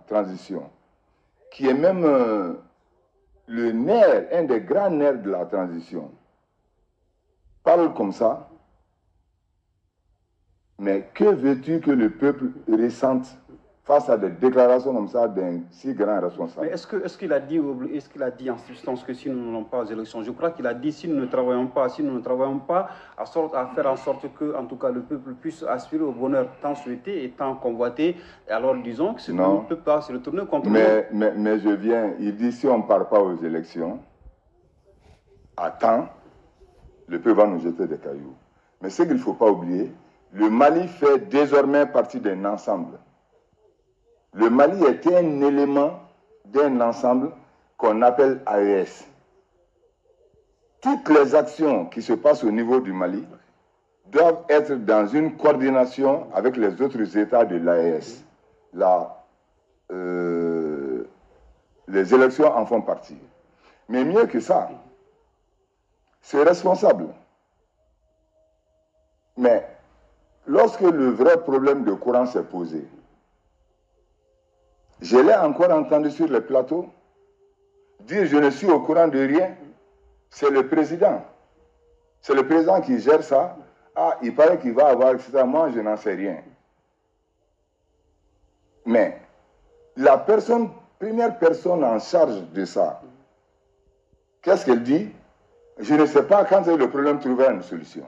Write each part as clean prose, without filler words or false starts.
transition, qui est même le nerf, un des grands nerfs de la transition, parle comme ça, mais que veux-tu que le peuple ressente face à des déclarations comme ça d'un si grand responsable? Mais est-ce qu'il a dit en substance que si nous n'avons pas aux élections, je crois qu'il a dit si nous ne travaillons pas, à faire en sorte que, en tout cas, le peuple puisse aspirer au bonheur tant souhaité et tant convoité. Et alors, disons que ce peuple ne peut pas se retourner contre nous. Mais je viens, il dit si on ne part pas aux élections, à temps, le peuple va nous jeter des cailloux. Mais ce qu'il ne faut pas oublier, le Mali fait désormais partie d'un ensemble. Le Mali est un élément d'un ensemble qu'on appelle AES. Toutes les actions qui se passent au niveau du Mali doivent être dans une coordination avec les autres États de l'AES. Les élections en font partie. Mais mieux que ça, c'est responsable. Mais lorsque le vrai problème de courant s'est posé, je l'ai encore entendu sur les plateaux dire je ne suis au courant de rien. C'est le président. C'est le président qui gère ça. Ah, il paraît qu'il va avoir, etc. Moi, je n'en sais rien. Mais la première personne en charge de ça, qu'est-ce qu'elle dit? Je ne sais pas quand le problème trouvera une solution.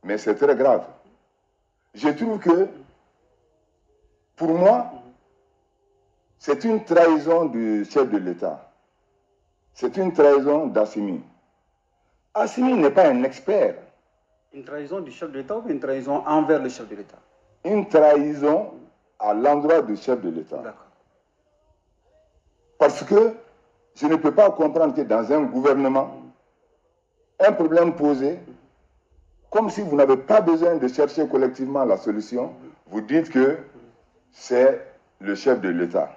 Mais c'est très grave. Je trouve que, pour moi, c'est une trahison du chef de l'État. C'est une trahison d'Assimi. Assimi n'est pas un expert. Une trahison du chef de l'État ou une trahison envers le chef de l'État? Une trahison à l'endroit du chef de l'État. D'accord. Parce que je ne peux pas comprendre que dans un gouvernement, un problème posé, comme si vous n'avez pas besoin de chercher collectivement la solution, vous dites que c'est le chef de l'État.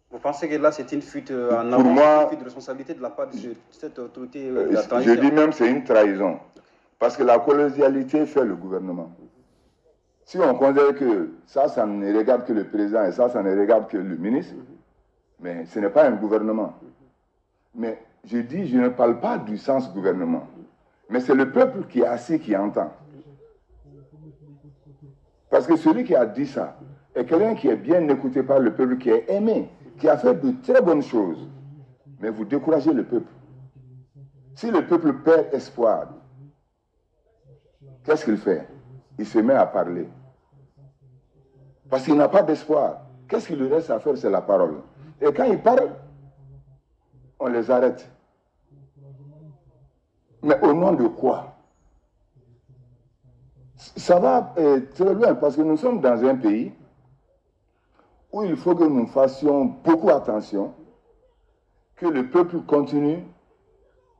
Vous pensez que là, c'est une fuite en avant, une fuite de responsabilité de la part de cette autorité de la transition? Je dis même que c'est une trahison. Parce que la collégialité fait le gouvernement. Si on considère que ça ne regarde que le président et ça ne regarde que le ministre, mais ce n'est pas un gouvernement. Mais je dis, je ne parle pas du sens gouvernement. Mais c'est le peuple qui est assis qui entend. Parce que celui qui a dit ça est quelqu'un qui est bien écouté par le peuple, qui est aimé, qui a fait de très bonnes choses. Mais vous découragez le peuple. Si le peuple perd espoir, qu'est-ce qu'il fait? Il se met à parler. Parce qu'il n'a pas d'espoir. Qu'est-ce qu'il lui reste à faire? C'est la parole. Et quand il parle, on les arrête. Mais au nom de quoi? Ça va très loin parce que nous sommes dans un pays où il faut que nous fassions beaucoup attention, que le peuple continue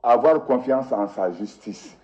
à avoir confiance en sa justice.